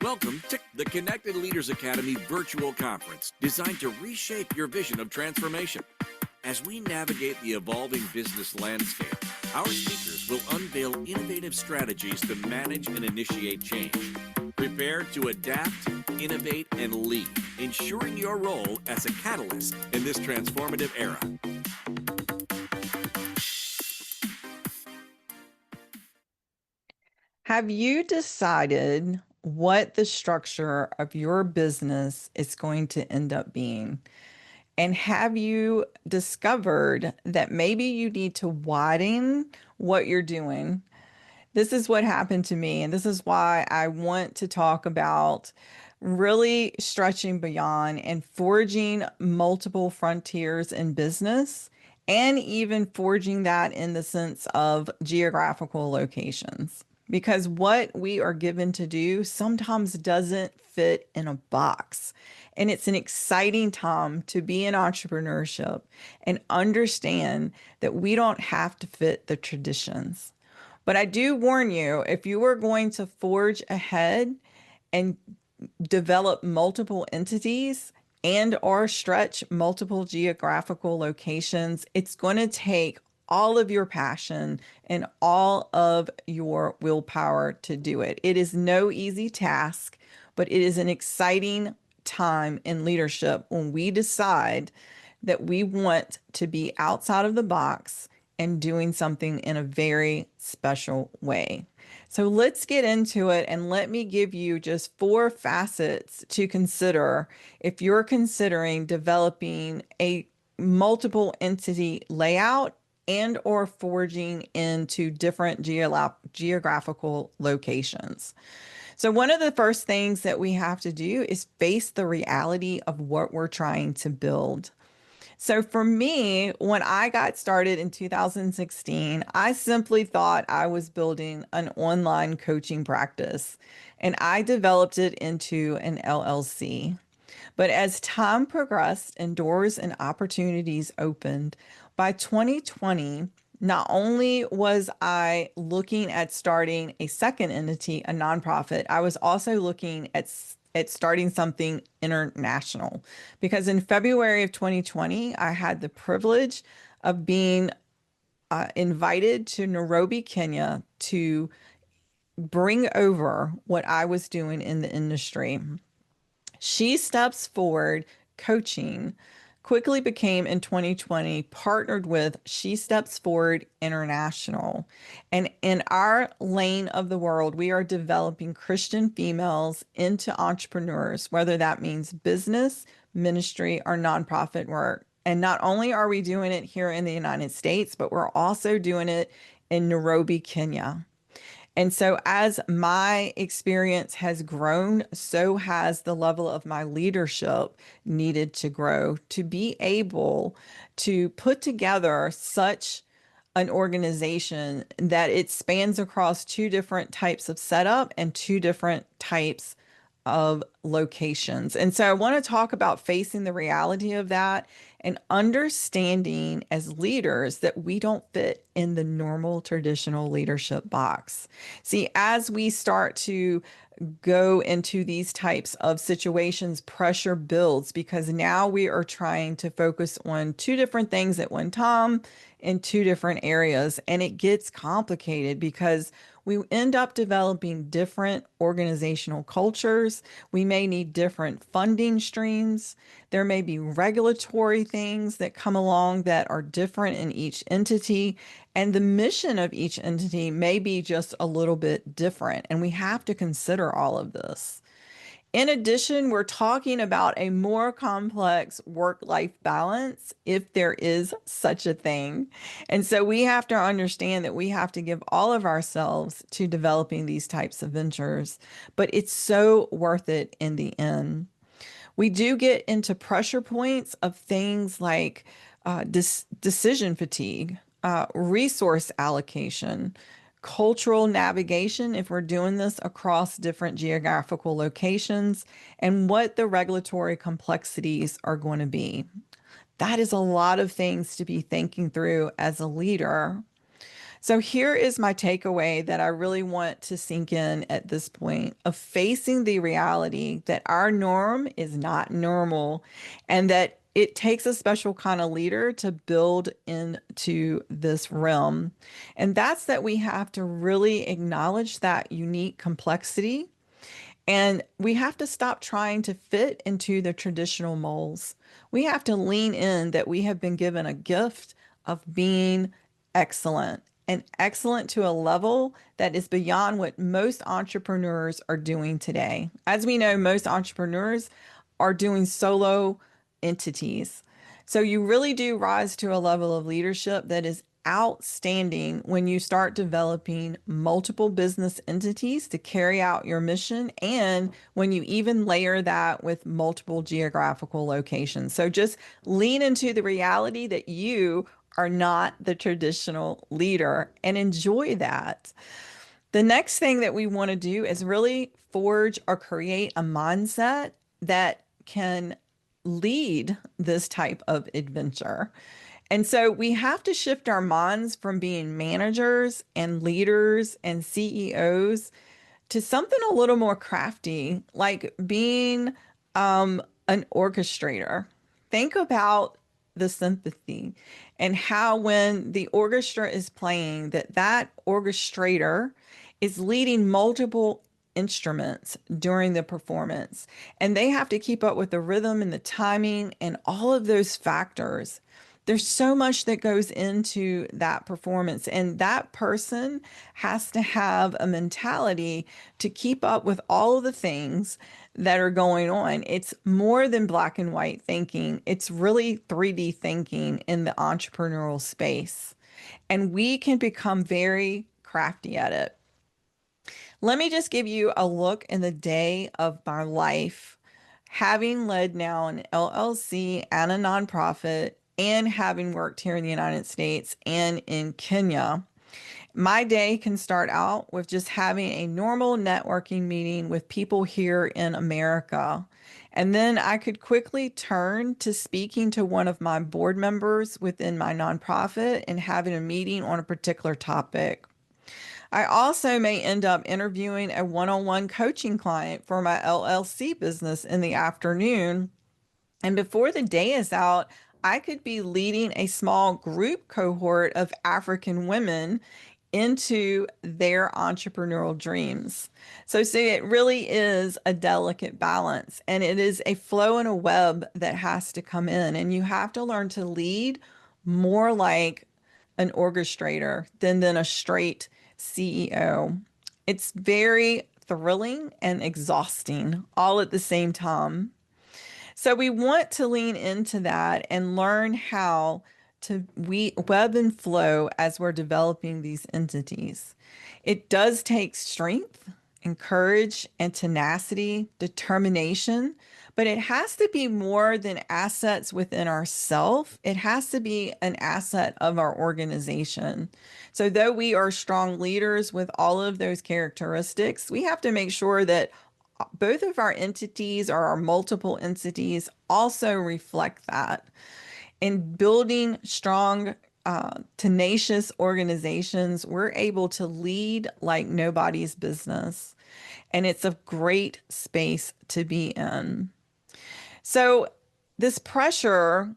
Welcome to the Connected Leaders Academy virtual conference designed to reshape your vision of transformation. As we navigate the evolving business landscape, our speakers will unveil innovative strategies to manage and initiate change. Prepare to adapt, innovate, and lead, ensuring your role as a catalyst in this transformative era. Have you decided what the structure of your business is going to end up being? And have you discovered that maybe you need to widen what you're doing? This is what happened to me, and this is why I want to talk about really stretching beyond and forging multiple frontiers in business, and even forging that in the sense of geographical locations. Because what we are given to do sometimes doesn't fit in a box. And it's an exciting time to be in entrepreneurship and understand that we don't have to fit the traditions. But I do warn you, if you are going to forge ahead and develop multiple entities and or stretch multiple geographical locations, it's going to take all of your passion and all of your willpower to do it. It is no easy task, but it is an exciting time in leadership when we decide that we want to be outside of the box and doing something in a very special way. So let's get into it, and let me give you just 4 facets to consider if you're considering developing a multiple entity layout and or forging into different geographical locations. So one of the first things that we have to do is face the reality of what we're trying to build. So for me, when I got started in 2016, I simply thought I was building an online coaching practice, and I developed it into an LLC. But as time progressed and doors and opportunities opened, by 2020, not only was I looking at starting a second entity, a nonprofit, I was also looking at starting something international. Because in February of 2020, I had the privilege of being invited to Nairobi, Kenya to bring over what I was doing in the industry. She Steps Forward Coaching quickly became in 2020 partnered with She Steps Forward International. And in our lane of the world, we are developing Christian females into entrepreneurs, whether that means business, ministry, or nonprofit work. And not only are we doing it here in the United States, but we're also doing it in Nairobi, Kenya. And so, as my experience has grown, so has the level of my leadership needed to grow to be able to put together such an organization that it spans across 2 different types of setup and 2 different types of locations. And so I want to talk about facing the reality of that and understanding as leaders that we don't fit in the normal traditional leadership box. See, as we start to go into these types of situations, pressure builds because now we are trying to focus on 2 different things at one time in 2 different areas. And it gets complicated because we end up developing different organizational cultures. We may need different funding streams. There may be regulatory things that come along that are different in each entity. And the mission of each entity may be just a little bit different. And we have to consider all of this. In addition, we're talking about a more complex work-life balance, if there is such a thing. And so we have to understand that we have to give all of ourselves to developing these types of ventures, but it's so worth it in the end. We do get into pressure points of things like decision fatigue, resource allocation, cultural navigation, if we're doing this across different geographical locations, and what the regulatory complexities are going to be. That is a lot of things to be thinking through as a leader. So here is my takeaway that I really want to sink in at this point of facing the reality that our norm is not normal and that it takes a special kind of leader to build into this realm. And that's that we have to really acknowledge that unique complexity and we have to stop trying to fit into the traditional molds. We have to lean in that we have been given a gift of being excellent and excellent to a level that is beyond what most entrepreneurs are doing today. As we know, most entrepreneurs are doing solo entities. So you really do rise to a level of leadership that is outstanding when you start developing multiple business entities to carry out your mission and when you even layer that with multiple geographical locations. So just lean into the reality that you are not the traditional leader and enjoy that. The next thing that we want to do is really forge or create a mindset that can lead this type of adventure. And so we have to shift our minds from being managers and leaders and CEOs to something a little more crafty, like being an orchestrator. Think about the sympathy and how when the orchestra is playing, that orchestrator is leading multiple instruments during the performance, and they have to keep up with the rhythm and the timing and all of those factors. There's so much that goes into that performance, and that person has to have a mentality to keep up with all of the things that are going on. It's more than black and white thinking, it's really 3D thinking in the entrepreneurial space. And we can become very crafty at it. Let me just give you a look in the day of my life, having led now an LLC and a nonprofit, and having worked here in the United States and in Kenya. My day can start out with just having a normal networking meeting with people here in America. And then I could quickly turn to speaking to one of my board members within my nonprofit and having a meeting on a particular topic. I also may end up interviewing a one-on-one coaching client for my LLC business in the afternoon. And before the day is out, I could be leading a small group cohort of African women into their entrepreneurial dreams. So, see, it really is a delicate balance and it is a flow and a web that has to come in. And you have to learn to lead more like an orchestrator than a straight CEO. It's very thrilling and exhausting all at the same time. So we want to lean into that and learn how to we web and flow as we're developing these entities. It does take strength and courage and tenacity, determination, but it has to be more than assets within ourself. It has to be an asset of our organization. So though we are strong leaders with all of those characteristics, we have to make sure that both of our entities or our multiple entities also reflect that. In building strong, tenacious organizations, we're able to lead like nobody's business. And it's a great space to be in. So, this pressure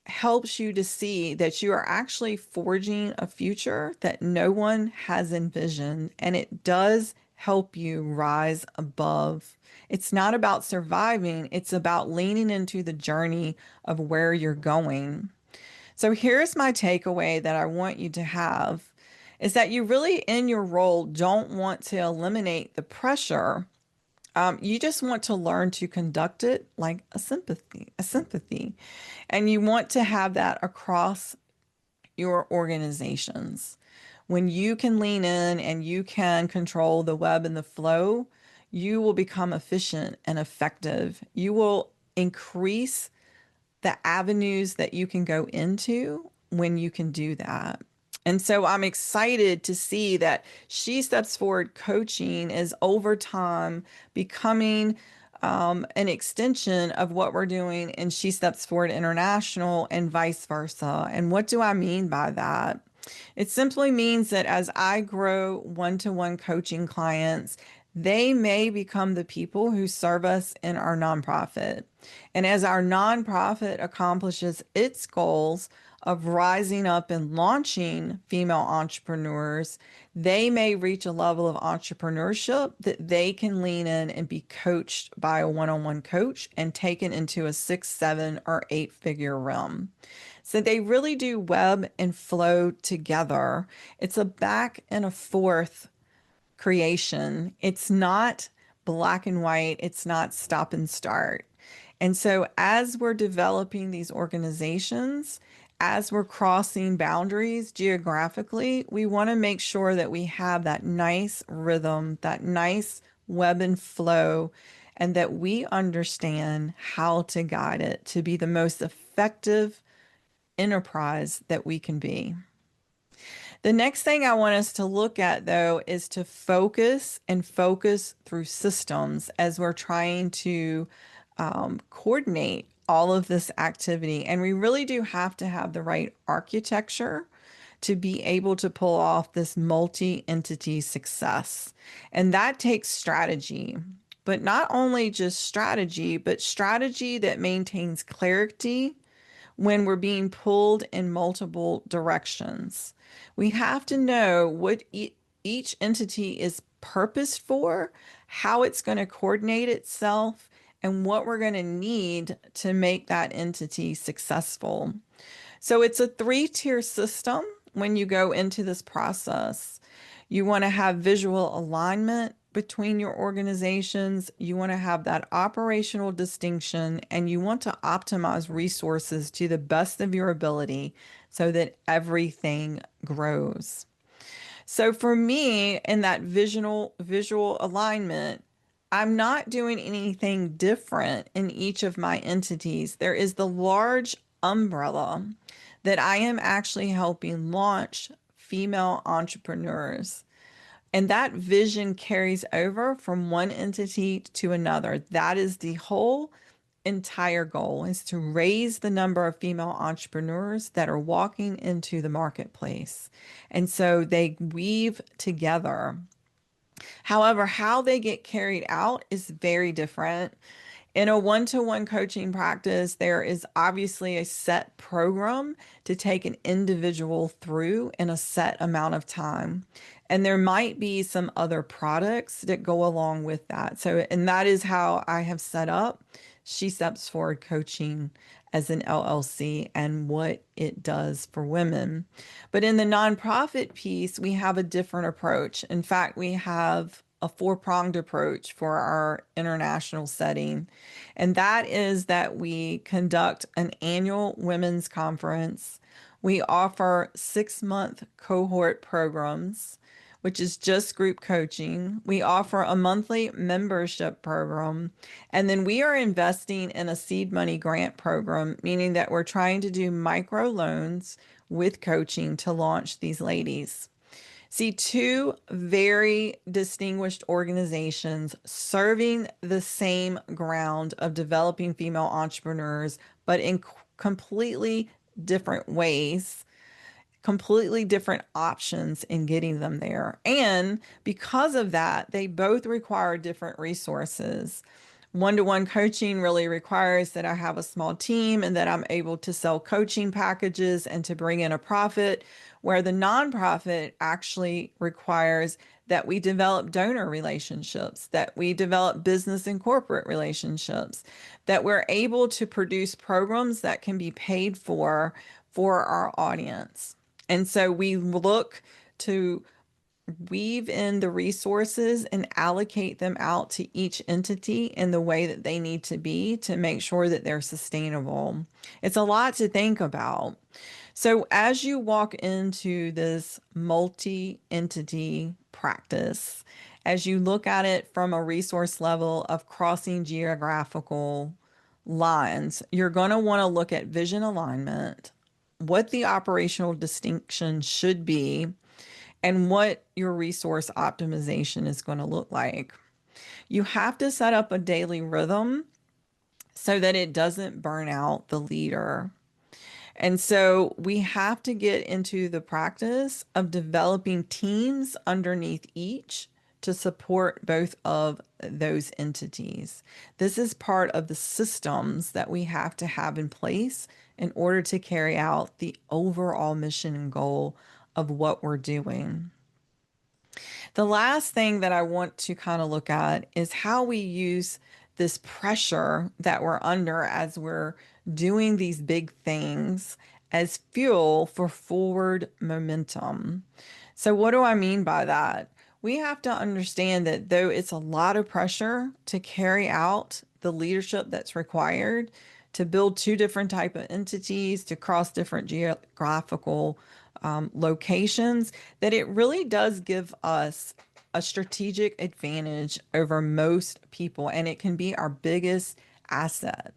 helps you to see that you are actually forging a future that no one has envisioned, and it does help you rise above. It's not about surviving, it's about leaning into the journey of where you're going. So here's my takeaway that I want you to have is that you really in your role don't want to eliminate the pressure. You just want to learn to conduct it like a sympathy. And you want to have that across your organizations. When you can lean in and you can control the web and the flow, you will become efficient and effective. You will increase the avenues that you can go into when you can do that. And so I'm excited to see that She Steps Forward coaching is over time becoming an extension of what we're doing in She Steps Forward International and vice versa. And what do I mean by that? It simply means that as I grow one-to-one coaching clients, they may become the people who serve us in our nonprofit. And as our nonprofit accomplishes its goals of rising up and launching female entrepreneurs, they may reach a level of entrepreneurship that they can lean in and be coached by a one-on-one coach and taken into a 6, 7, or 8-figure realm. So they really do web and flow together. It's a back and a forth creation. It's not black and white, it's not stop and start. And so, as we're developing these organizations, as we're crossing boundaries geographically, we want to make sure that we have that nice rhythm, that nice web and flow, and that we understand how to guide it to be the most effective enterprise that we can be. The next thing I want us to look at, though, is to focus and focus through systems as we're trying to coordinate all of this activity. And we really do have to have the right architecture to be able to pull off this multi-entity success. And that takes strategy, but not only just strategy, but strategy that maintains clarity when we're being pulled in multiple directions. We have to know what each entity is purposed for, how it's going to coordinate itself, and what we're going to need to make that entity successful. So it's a three-tier system when you go into this process. You want to have visual alignment between your organizations. You want to have that operational distinction, and you want to optimize resources to the best of your ability so that everything grows. So for me, in that visual alignment, I'm not doing anything different in each of my entities. There is the large umbrella that I am actually helping launch female entrepreneurs. And that vision carries over from one entity to another. That is the whole entire goal, is to raise the number of female entrepreneurs that are walking into the marketplace. And so they weave together. However, how they get carried out is very different. In a one-to-one coaching practice, there is obviously a set program to take an individual through in a set amount of time. And there might be some other products that go along with that. So, and that is how I have set up She Steps Forward Coaching as an LLC and what it does for women. But in the nonprofit piece, we have a different approach. In fact, we have a four-pronged approach for our international setting. And that is that we conduct an annual women's conference. We offer 6-month cohort programs, which is just group coaching. We offer a monthly membership program. And then we are investing in a seed money grant program, meaning that we're trying to do micro loans with coaching to launch these ladies. See, two very distinguished organizations serving the same ground of developing female entrepreneurs, but in completely different ways, completely different options in getting them there. And because of that, they both require different resources. One-to-one coaching really requires that I have a small team and that I'm able to sell coaching packages and to bring in a profit, where the nonprofit actually requires that we develop donor relationships, that we develop business and corporate relationships, that we're able to produce programs that can be paid for our audience. And so we look to weave in the resources and allocate them out to each entity in the way that they need to be to make sure that they're sustainable. It's a lot to think about. So as you walk into this multi-entity practice, as you look at it from a resource level of crossing geographical lines, you're going to want to look at vision alignment, what the operational distinction should be, and what your resource optimization is going to look like. You have to set up a daily rhythm so that it doesn't burn out the leader. And so we have to get into the practice of developing teams underneath each to support both of those entities. This is part of the systems that we have to have in place in order to carry out the overall mission and goal of what we're doing. The last thing that I want to kind of look at is how we use this pressure that we're under as we're doing these big things as fuel for forward momentum. So, what do I mean by that? We have to understand that though it's a lot of pressure to carry out the leadership that's required to build two different type of entities, to cross different geographical locations, that it really does give us a strategic advantage over most people, and it can be our biggest asset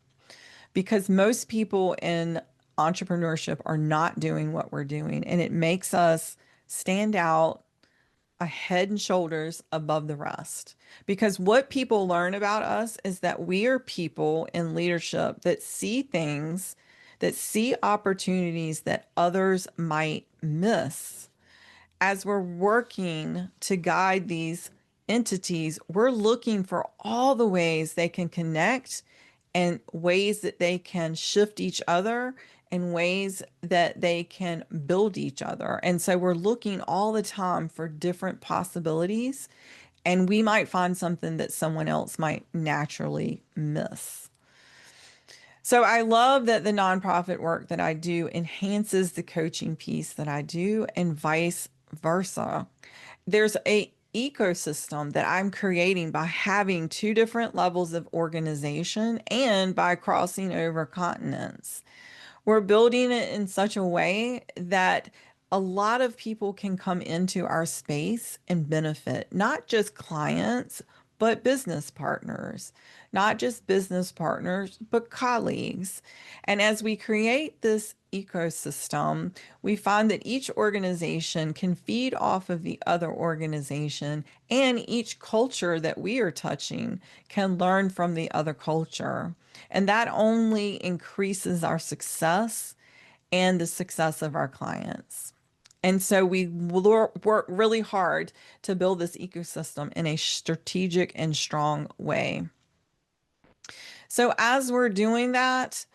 because most people in entrepreneurship are not doing what we're doing, and it makes us stand out a head and shoulders above the rest. Because what people learn about us is that we are people in leadership that see things, that see opportunities that others might miss. As we're working to guide these entities, we're looking for all the ways they can connect and ways that they can shift each other and ways that they can build each other. And so we're looking all the time for different possibilities, and we might find something that someone else might naturally miss. So I love that the nonprofit work that I do enhances the coaching piece that I do and vice versa. There's a ecosystem that I'm creating by having two different levels of organization and by crossing over continents. We're building it in such a way that a lot of people can come into our space and benefit, not just clients, but business partners, not just business partners, but colleagues. And as we create this ecosystem, we find that each organization can feed off of the other organization, and each culture that we are touching can learn from the other culture. And that only increases our success and the success of our clients. And so we work really hard to build this ecosystem in a strategic and strong way. So as we're doing that,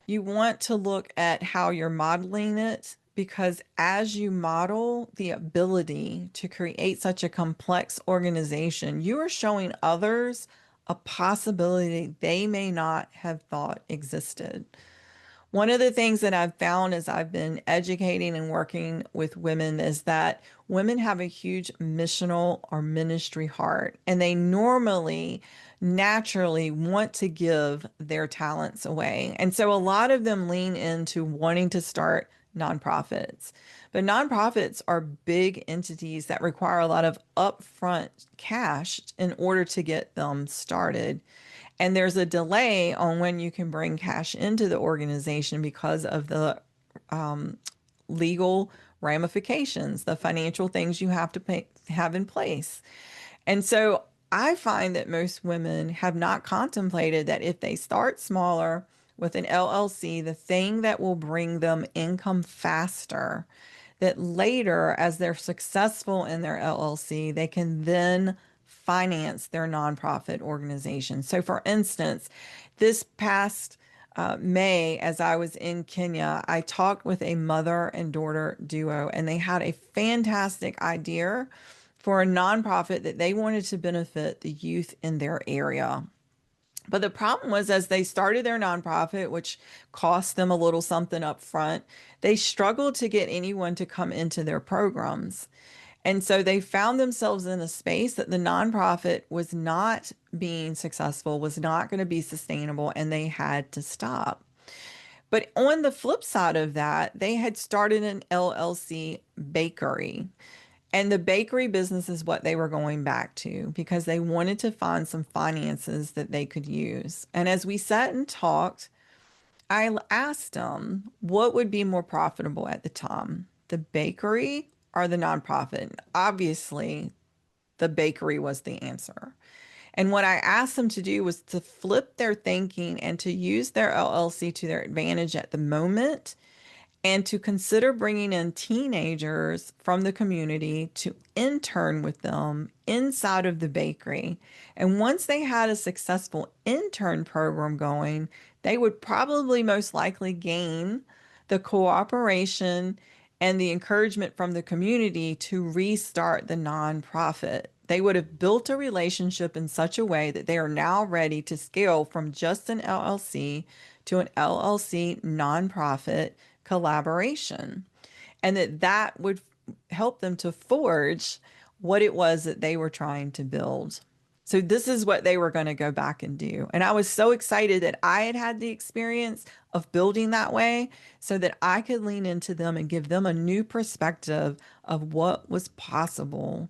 you want to look at how you're modeling it because as you model the ability to create such a complex organization, you are showing others a possibility they may not have thought existed. One of the things that I've found as I've been educating and working with women is that women have a huge missional or ministry heart, and they normally naturally want to give their talents away. And so a lot of them lean into wanting to start nonprofits. But nonprofits are big entities that require a lot of upfront cash in order to get them started. And there's a delay on when you can bring cash into the organization because of the um, legal ramifications, the financial things you have to have in place. And so I find that most women have not contemplated that if they start smaller with an LLC, the thing that will bring them income faster, that later, as they're successful in their LLC, they can then finance their nonprofit organization. So, for instance, this past May, as I was in Kenya, I talked with a mother and daughter duo, and they had a fantastic idea for a nonprofit that they wanted to benefit the youth in their area. But the problem was, as they started their nonprofit, which cost them a little something up front, they struggled to get anyone to come into their programs. And so they found themselves in a space that the nonprofit was not being successful, was not going to be sustainable, and they had to stop. But on the flip side of that, they had started an LLC bakery. And the bakery business is what they were going back to because they wanted to find some finances that they could use. And as we sat and talked, I asked them what would be more profitable at the time, the bakery or the nonprofit. Obviously, the bakery was the answer. And what I asked them to do was to flip their thinking and to use their LLC to their advantage at the moment and to consider bringing in teenagers from the community to intern with them inside of the bakery. And once they had a successful intern program going, they would probably most likely gain the cooperation and the encouragement from the community to restart the nonprofit. They would have built a relationship in such a way that they are now ready to scale from just an LLC to an LLC nonprofit collaboration, and that would help them to forge what it was that they were trying to build. So this is what they were going to go back and do. And I was so excited that I had had the experience of building that way so that I could lean into them and give them a new perspective of what was possible.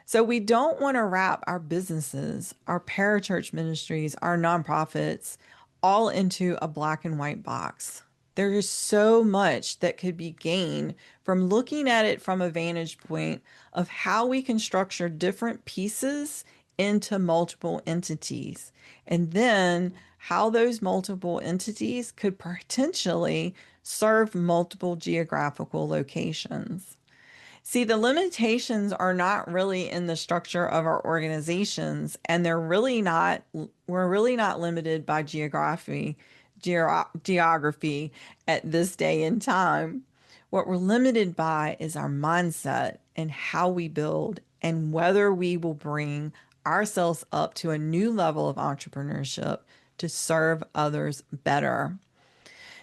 So we don't want to wrap our businesses, our parachurch ministries, our nonprofits all into a black and white box. There is so much that could be gained from looking at it from a vantage point of how we can structure different pieces into multiple entities, and then how those multiple entities could potentially serve multiple geographical locations. See, the limitations are not really in the structure of our organizations, and we're really not limited by geography at this day and time. What we're limited by is our mindset and how we build and whether we will bring ourselves up to a new level of entrepreneurship to serve others better.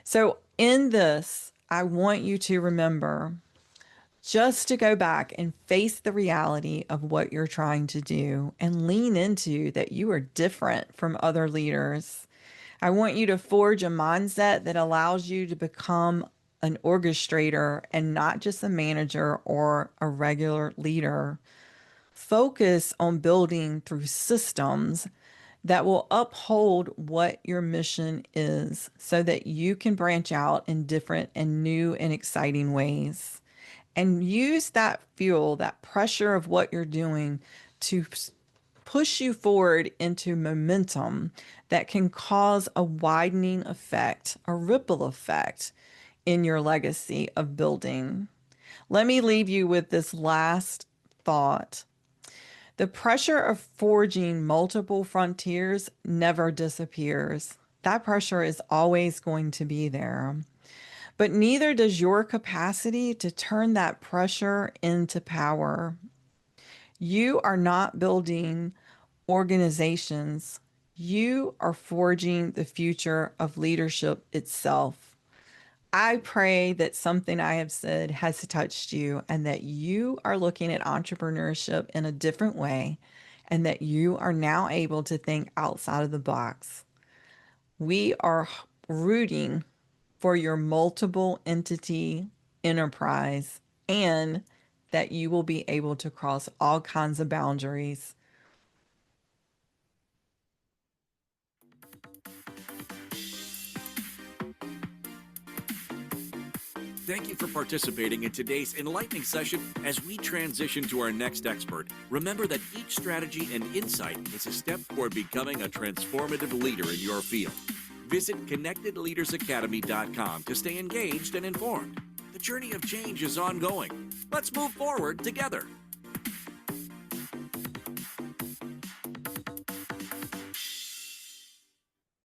So in this, I want you to remember just to go back and face the reality of what you're trying to do and lean into that you are different from other leaders. I want you to forge a mindset that allows you to become an orchestrator and not just a manager or a regular leader. Focus on building through systems that will uphold what your mission is so that you can branch out in different and new and exciting ways. And use that fuel, that pressure of what you're doing to push you forward into momentum that can cause a widening effect, a ripple effect in your legacy of building. Let me leave you with this last thought. The pressure of forging multiple frontiers never disappears. That pressure is always going to be there. But neither does your capacity to turn that pressure into power. You are not building organizations. You are forging the future of leadership itself. I pray that something I have said has touched you and that you are looking at entrepreneurship in a different way and that you are now able to think outside of the box. We are rooting for your multiple entity enterprise and that you will be able to cross all kinds of boundaries. Thank you for participating in today's enlightening session. As we transition to our next expert, remember that each strategy and insight is a step toward becoming a transformative leader in your field. Visit connectedleadersacademy.com to stay engaged and informed. The journey of change is ongoing. Let's move forward together.